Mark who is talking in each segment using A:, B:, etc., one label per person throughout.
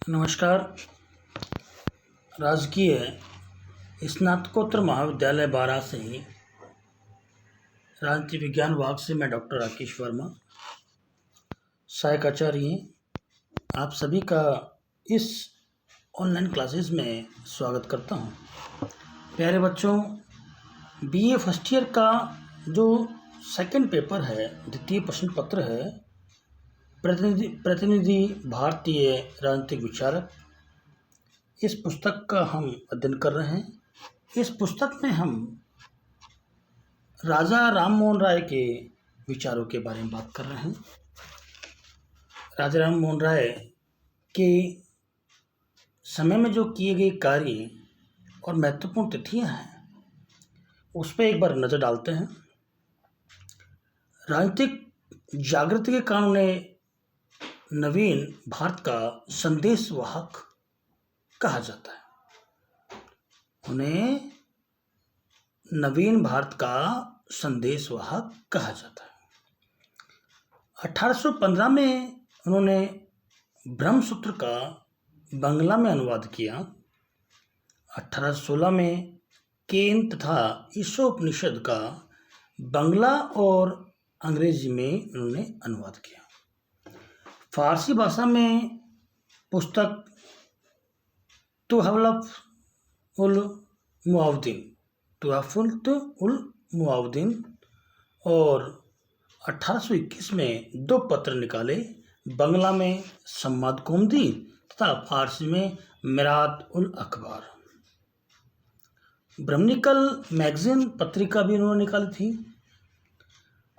A: नमस्कार। राजकीय स्नातकोत्तर महाविद्यालय बारा से ही राजनीति विज्ञान विभाग से मैं डॉक्टर राकेश वर्मा सहायक आचार्य आप सभी का इस ऑनलाइन क्लासेस में स्वागत करता हूं। प्यारे बच्चों, बीए फर्स्ट ईयर का जो सेकंड पेपर है, द्वितीय प्रश्न पत्र है, प्रतिनिधि भारतीय राजनीतिक विचारक, इस पुस्तक का हम अध्ययन कर रहे हैं। इस पुस्तक में हम राजा राम मोहन राय के विचारों के बारे में बात कर रहे हैं। राजा राम मोहन राय के समय में जो किए गए कार्य और महत्वपूर्ण तिथियां हैं, उस पर एक बार नज़र डालते हैं। राजनीतिक जागृति के कारण उन्हें नवीन भारत का संदेशवाहक कहा जाता है। उन्हें नवीन भारत का संदेशवाहक कहा जाता है। 1815 में उन्होंने ब्रह्मसूत्र का बंगला में अनुवाद किया। 1816 में केन तथा ईशोपनिषद का बंगला और अंग्रेजी में उन्होंने अनुवाद किया। फारसी भाषा में पुस्तक तुहफ़त उल मुआवदीन और 1821 में दो पत्र निकाले, बंगला में सम्माद कुमदी तथा फारसी में मिरात उल अखबार। ब्रह्मनिकल मैगजीन पत्रिका भी उन्होंने निकाली थी।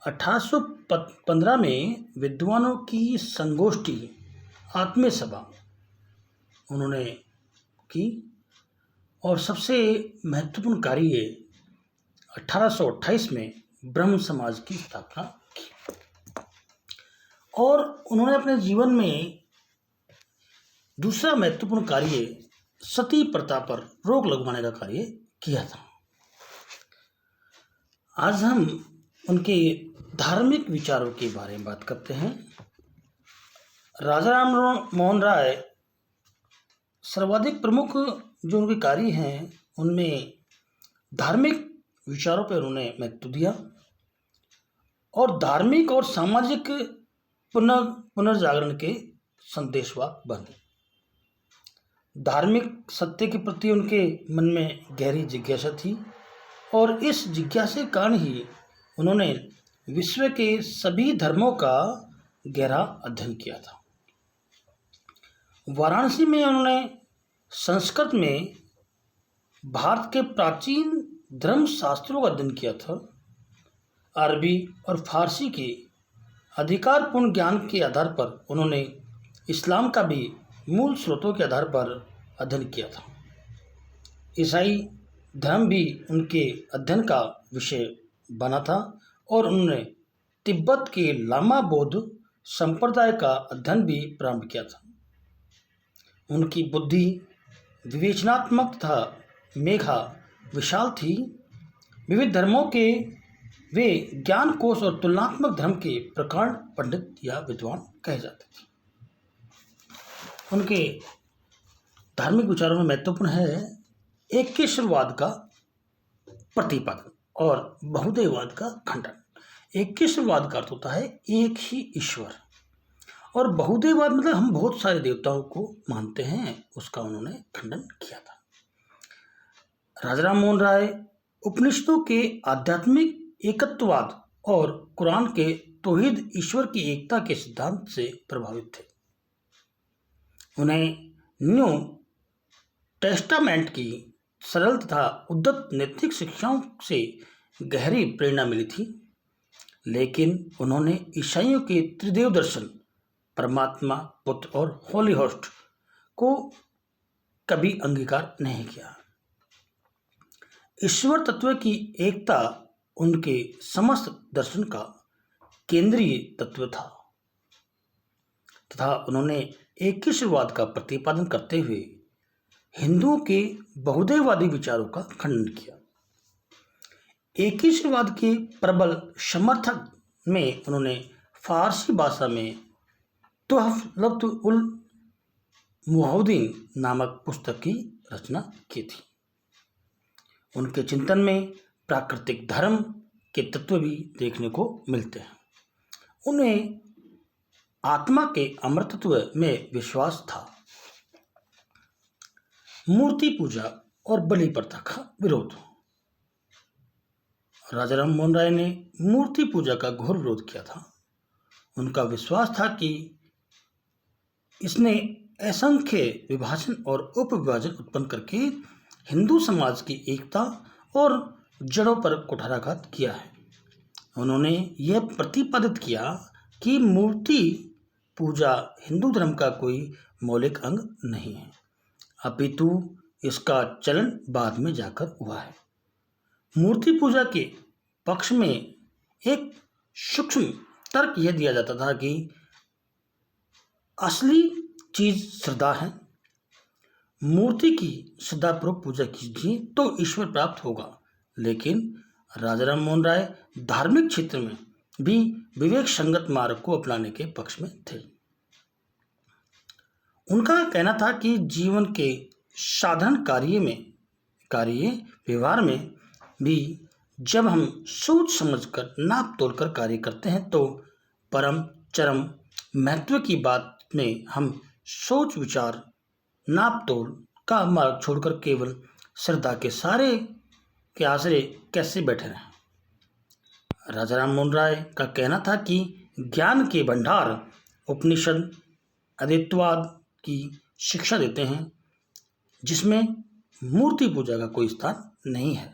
A: 1815 में विद्वानों की संगोष्ठी आत्मीय सभा उन्होंने की और सबसे महत्वपूर्ण कार्य 1828 में ब्रह्म समाज की स्थापना की। और उन्होंने अपने जीवन में दूसरा महत्वपूर्ण कार्य सती प्रथा पर रोक लगवाने का कार्य किया था। आज हम उनके धार्मिक विचारों के बारे में बात करते हैं। राजा राम मोहन राय सर्वाधिक प्रमुख जो उनके कार्य हैं, उनमें धार्मिक विचारों पर उन्होंने महत्व दिया और धार्मिक और सामाजिक पुनर्जागरण के संदेशवाहक बने। धार्मिक सत्य के प्रति उनके मन में गहरी जिज्ञासा थी और इस जिज्ञासा के कारण ही उन्होंने विश्व के सभी धर्मों का गहरा अध्ययन किया था। वाराणसी में उन्होंने संस्कृत में भारत के प्राचीन धर्म शास्त्रों का अध्ययन किया था। अरबी और फारसी के अधिकारपूर्ण ज्ञान के आधार पर उन्होंने इस्लाम का भी मूल स्रोतों के आधार पर अध्ययन किया था। ईसाई धर्म भी उनके अध्ययन का विषय बना था और उन्होंने तिब्बत के लामा बौद्ध संप्रदाय का अध्ययन भी प्रारंभ किया था। उनकी बुद्धि विवेचनात्मक तथा मेघा विशाल थी। विविध धर्मों के वे ज्ञान कोश और तुलनात्मक धर्म के प्रकांड पंडित या विद्वान कहे जाते थे। उनके धार्मिक विचारों में महत्वपूर्ण है एकेश्वरवाद का प्रतिपादन और बहुदेववाद का खंडन। एकेश्वरवाद का अर्थ होता है एक ही ईश्वर, और बहुदेववाद मतलब हम बहुत सारे देवताओं को मानते हैं, उसका उन्होंने खंडन किया था। राजा राम मोहन राय उपनिषदों के आध्यात्मिक एकत्ववाद और कुरान के तौहीद ईश्वर की एकता के सिद्धांत से प्रभावित थे। उन्हें न्यू टेस्टामेंट की सरल तथा उद्धत नैतिक शिक्षाओं से गहरी प्रेरणा मिली थी, लेकिन उन्होंने ईसाइयों के त्रिदेव दर्शन, परमात्मा, पुत्र और होली होस्ट को कभी अंगीकार नहीं किया। ईश्वर तत्व की एकता उनके समस्त दर्शन का केंद्रीय तत्व था तथा उन्होंने एकेश्वरवाद का प्रतिपादन करते हुए हिंदुओं के बहुदेववादी विचारों का खंडन किया। एकेश्वरवाद के प्रबल समर्थक में उन्होंने फारसी भाषा में तुहफ़त उल मुहद्दीन नामक पुस्तक की रचना की थी। उनके चिंतन में प्राकृतिक धर्म के तत्व भी देखने को मिलते हैं। उन्हें आत्मा के अमरत्व में विश्वास था। मूर्ति पूजा और बलि प्रथा का विरोध। राजा राम मोहन राय ने मूर्ति पूजा का घोर विरोध किया था। उनका विश्वास था कि इसने असंख्य विभाजन और उपविभाजन उत्पन्न करके हिंदू समाज की एकता और जड़ों पर कुठाराघात किया है। उन्होंने यह प्रतिपादित किया कि मूर्ति पूजा हिंदू धर्म का कोई मौलिक अंग नहीं है, अपितु इसका चलन बाद में जाकर हुआ है। मूर्ति पूजा के पक्ष में एक सूक्ष्म तर्क यह दिया जाता था कि असली चीज श्रद्धा है। मूर्ति की श्रद्धापूर्वक पूजा कीजिए तो ईश्वर प्राप्त होगा। लेकिन राजा राम मोहन राय धार्मिक क्षेत्र में भी विवेक संगत मार्ग को अपनाने के पक्ष में थे। उनका कहना था कि जीवन के साधारण कार्य व्यवहार में भी जब हम सोच समझकर नाप तोलकर कार्य करते हैं तो परम चरम महत्व की बात में हम सोच विचार नाप तोल का मार्ग छोड़कर केवल श्रद्धा के सारे के आश्रय कैसे बैठे रहें। राजा राम मोहन राय का कहना था कि ज्ञान के भंडार उपनिषद अद्वैतवाद की शिक्षा देते हैं, जिसमें मूर्ति पूजा का कोई स्थान नहीं है।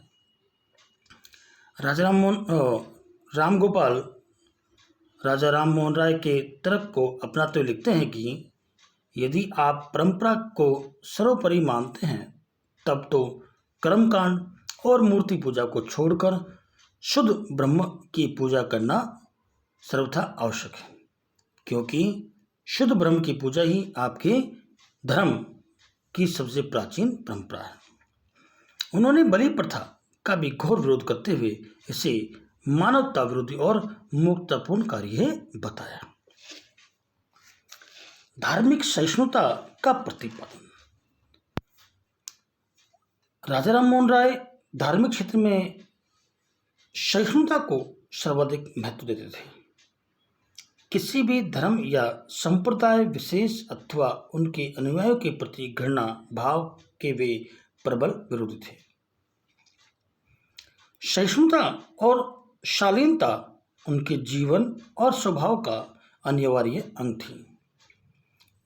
A: राजा राम मोहन राय के तर्क को अपनाते हुए लिखते हैं कि यदि आप परंपरा को सर्वोपरि मानते हैं तब तो कर्मकांड और मूर्ति पूजा को छोड़कर शुद्ध ब्रह्म की पूजा करना सर्वथा आवश्यक है, क्योंकि शुद्ध ब्रह्म की पूजा ही आपके धर्म की सबसे प्राचीन परंपरा है। उन्होंने बलि प्रथा का भी घोर विरोध करते हुए इसे मानवता विरोधी और मूर्खतापूर्ण कार्य बताया। धार्मिक सहिष्णुता का प्रतिपादन। राजा राम मोहन राय धार्मिक क्षेत्र में सहिष्णुता को सर्वाधिक महत्व देते थे। किसी भी धर्म या संप्रदाय विशेष अथवा उनके अनुयायियों के प्रति घृणा भाव के वे प्रबल विरोधी थे। सहिष्णुता और शालीनता उनके जीवन और स्वभाव का अनिवार्य अंग थी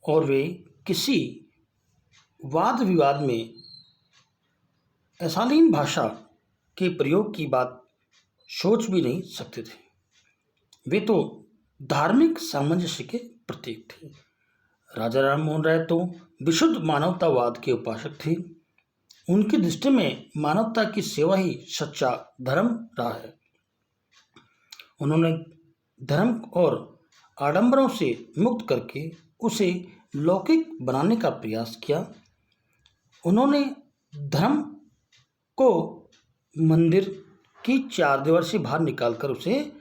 A: और वे किसी वाद विवाद में अशालीन भाषा के प्रयोग की बात सोच भी नहीं सकते थे। वे तो धार्मिक सामंजस्य के प्रतीक थे। राजा राम मोहन राय तो विशुद्ध मानवतावाद के उपासक थे। उनकी दृष्टि में मानवता की सेवा ही सच्चा धर्म रहा है। उन्होंने धर्म और आडंबरों से मुक्त करके उसे लौकिक बनाने का प्रयास किया। उन्होंने धर्म को मंदिर की चार दीवार से बाहर निकालकर उसे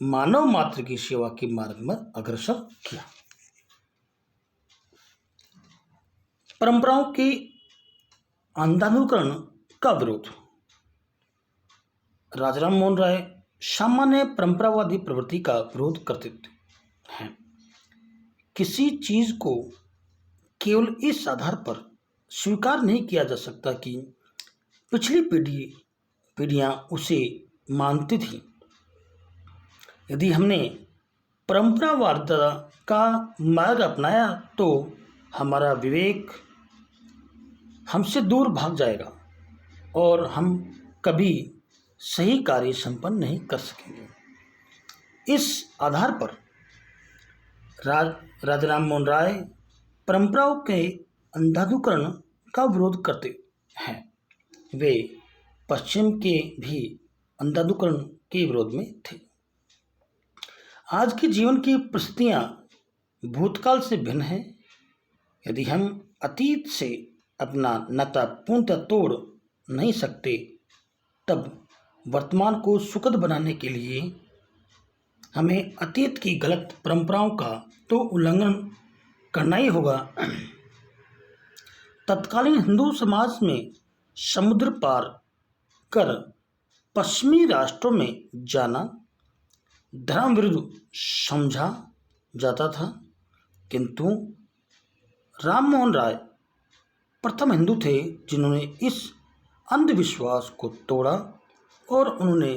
A: मानव मात्र की सेवा के मार्ग में अग्रसर किया। परंपराओं के अंधानुकरण का विरोध। राजा राम मोहन राय सामान्य परंपरावादी प्रवृत्ति का विरोध करते हैं। किसी चीज को केवल इस आधार पर स्वीकार नहीं किया जा सकता कि पिछली पीढ़ियां उसे मानती थी। यदि हमने परंपरावाद का मार्ग अपनाया तो हमारा विवेक हमसे दूर भाग जाएगा और हम कभी सही कार्य संपन्न नहीं कर सकेंगे। इस आधार पर राजा राम मोहन राय परंपराओं के अंधानुकरण का विरोध करते हैं। वे पश्चिम के भी अंधानुकरण के विरोध में थे। आज के जीवन की परिस्थितियां भूतकाल से भिन्न हैं। यदि हम अतीत से अपना नाता पूर्णतः तोड़ नहीं सकते तब वर्तमान को सुखद बनाने के लिए हमें अतीत की गलत परंपराओं का तो उल्लंघन करना ही होगा, तत्कालीन हिंदू समाज में समुद्र पार कर पश्चिमी राष्ट्रों में जाना धर्म विरुद्ध समझा जाता था, किंतु राम मोहन राय प्रथम हिंदू थे जिन्होंने इस अंधविश्वास को तोड़ा और उन्होंने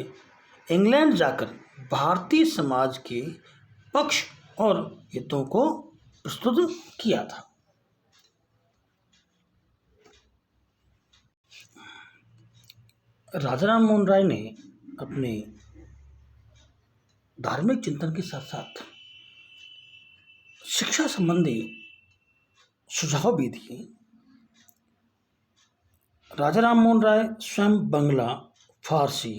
A: इंग्लैंड जाकर भारतीय समाज के पक्ष और हितों को प्रस्तुत किया था। राजा राम मोहन राय ने अपने धार्मिक चिंतन के साथ साथ शिक्षा संबंधी सुझाव भी दिए। राजा राम मोहन राय स्वयं बंगला, फारसी,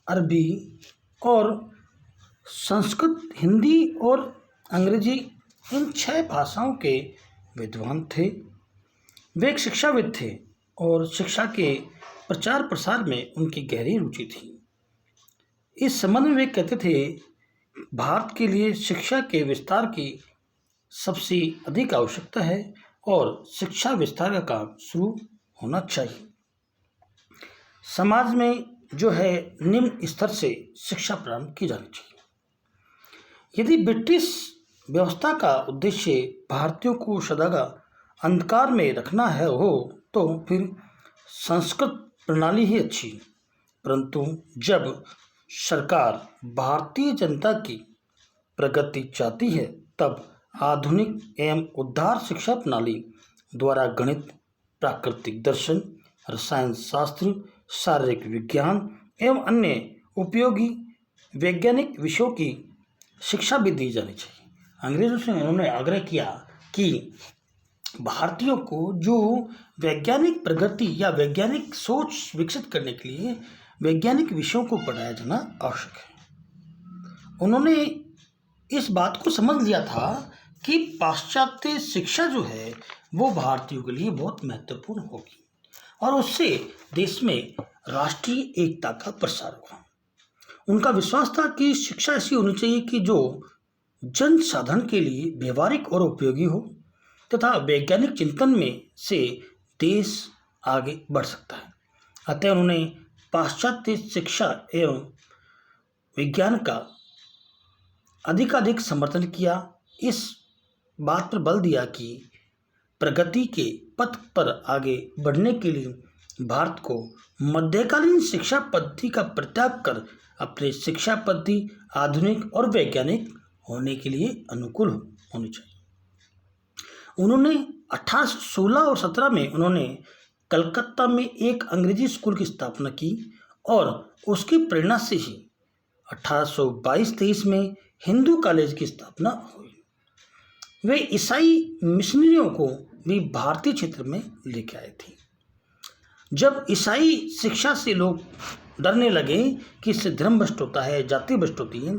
A: अरबी और संस्कृत, हिंदी और अंग्रेजी इन 6 भाषाओं के विद्वान थे। वे एक शिक्षाविद थे और शिक्षा के प्रचार प्रसार में उनकी गहरी रुचि थी। इस संबंध में वे कहते थे, भारत के लिए शिक्षा के विस्तार की सबसे अधिक आवश्यकता है और शिक्षा विस्तार का काम शुरू होना चाहिए। समाज में जो है निम्न स्तर से शिक्षा प्रारंभ की जानी चाहिए। यदि ब्रिटिश व्यवस्था का उद्देश्य भारतीयों को सदा अंधकार में रखना है तो फिर संस्कृत प्रणाली ही अच्छी। परंतु जब सरकार भारतीय जनता की प्रगति चाहती है तब आधुनिक एवं उदार शिक्षा प्रणाली द्वारा गणित, प्राकृतिक दर्शन, रसायन शास्त्र, शारीरिक विज्ञान एवं अन्य उपयोगी वैज्ञानिक विषयों की शिक्षा भी दी जानी चाहिए। अंग्रेजों से उन्होंने आग्रह किया कि भारतीयों को जो वैज्ञानिक प्रगति या वैज्ञानिक सोच विकसित करने के लिए वैज्ञानिक विषयों को पढ़ाया जाना आवश्यक है। उन्होंने इस बात को समझ लिया था कि पाश्चात्य शिक्षा जो है वो भारतीयों के लिए बहुत महत्वपूर्ण होगी और उससे देश में राष्ट्रीय एकता का प्रसार होगा। उनका विश्वास था कि शिक्षा ऐसी होनी चाहिए कि जो जन साधन के लिए व्यवहारिक और उपयोगी हो तथा वैज्ञानिक चिंतन में से देश आगे बढ़ सकता है। अतः उन्होंने पाश्चात्य शिक्षा एवं विज्ञान का अधिकाधिक समर्थन किया। इस बात पर बल दिया कि प्रगति के पथ पर आगे बढ़ने के लिए भारत को मध्यकालीन शिक्षा पद्धति का परित्याग कर अपने शिक्षा पद्धति आधुनिक और वैज्ञानिक होने के लिए अनुकूल होनी चाहिए। उन्होंने 1816 और 17 में उन्होंने कलकत्ता में एक अंग्रेजी स्कूल की स्थापना की और उसकी प्रेरणा से ही 1822-23 में हिंदू कॉलेज की स्थापना हुई। वे ईसाई मिशनरियों को भी भारतीय क्षेत्र में लेकर आए थे। जब ईसाई शिक्षा से लोग डरने लगे कि इससे धर्म भ्रष्ट होता है, जाति भ्रष्ट होती है,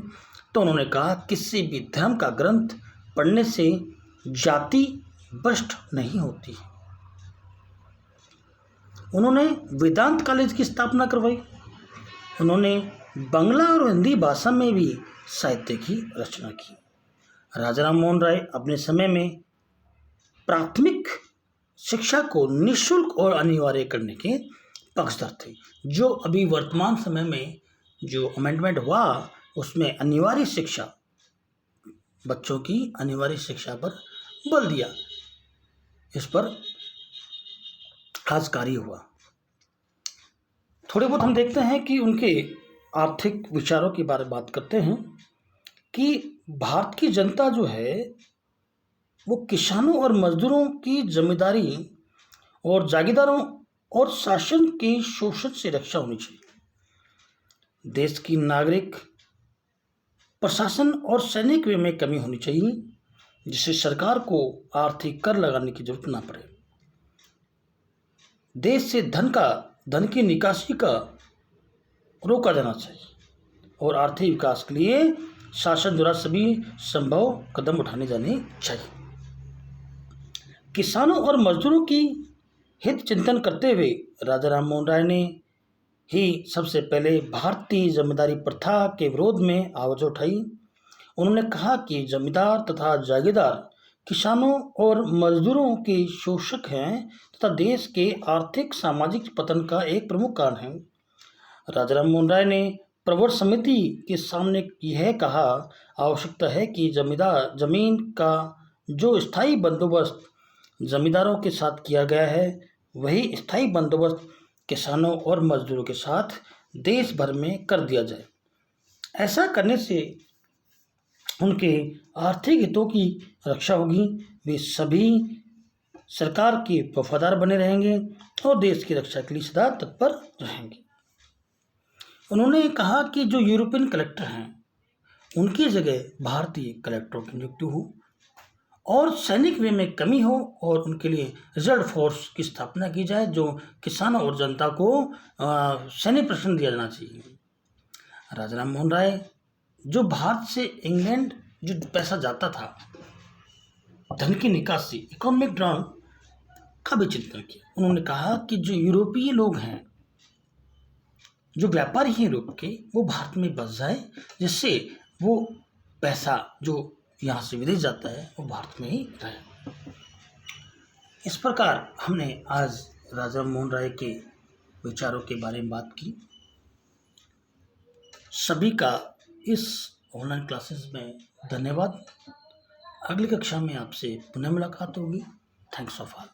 A: तो उन्होंने कहा किसी भी धर्म का ग्रंथ पढ़ने से जाति भ्रष्ट नहीं होती। उन्होंने वेदांत कॉलेज की स्थापना करवाई। उन्होंने बंगला और हिंदी भाषा में भी साहित्य की रचना की। राजा राम मोहन राय अपने समय में प्राथमिक शिक्षा को निःशुल्क और अनिवार्य करने के पक्षधर थे। जो अभी वर्तमान समय में जो अमेंडमेंट हुआ उसमें अनिवार्य शिक्षा, बच्चों की अनिवार्य शिक्षा पर बल दिया, इस पर खास कार्य हुआ। थोड़े बहुत हम देखते हैं कि उनके आर्थिक विचारों के बारे में बात करते हैं कि भारत की जनता जो है वो किसानों और मजदूरों की जमींदारी और जागीरदारों और शासन के शोषण से रक्षा होनी चाहिए। देश की नागरिक प्रशासन और सैनिक व्यय में कमी होनी चाहिए जिससे सरकार को आर्थिक कर लगाने की जरूरत ना पड़े। देश से धन की निकासी का रोका जाना चाहिए और आर्थिक विकास के लिए शासन द्वारा सभी संभव कदम उठाने जाने चाहिए। किसानों और मजदूरों की हित चिंतन करते हुए राजा राम मोहन राय ने ही सबसे पहले भारतीय जमींदारी प्रथा के विरोध में आवाज उठाई। उन्होंने कहा कि जमींदार तथा जागीरदार किसानों और मजदूरों के शोषक हैं तथा देश के आर्थिक सामाजिक पतन का एक प्रमुख कारण है। राजा राम मोहन राय ने प्रवर समिति के सामने यह कहा, आवश्यकता है कि जमीन का जो स्थायी बंदोबस्त जमींदारों के साथ किया गया है, वही स्थायी बंदोबस्त किसानों और मजदूरों के साथ देश भर में कर दिया जाए। ऐसा करने से उनके आर्थिक हितों की रक्षा होगी, वे सभी सरकार के वफादार बने रहेंगे और देश की रक्षा के लिए सदा तत्पर रहेंगे। उन्होंने कहा कि जो यूरोपियन कलेक्टर हैं उनकी जगह भारतीय कलेक्टरों की नियुक्ति हो और सैनिक व्यय में कमी हो और उनके लिए रिजर्व फोर्स की स्थापना की जाए, जो किसानों और जनता को सैन्य प्रशिक्षण दिया जाना चाहिए। राजा राम मोहन राय जो भारत से इंग्लैंड जो पैसा जाता था, धन की निकासी, इकोनॉमिक ड्राउन का भी चिंतन किया। उन्होंने कहा कि जो यूरोपीय लोग हैं, जो व्यापारी हैं यूरोप के, वो भारत में बस जाए, जिससे वो पैसा जो यहाँ से विदेश जाता है वो भारत में ही रहे। इस प्रकार हमने आज राजा राम मोहन राय के विचारों के बारे में बात की। सभी का इस ऑनलाइन क्लासेस में धन्यवाद। अगली कक्षा में आपसे पुनः मुलाकात होगी। Thanks of all.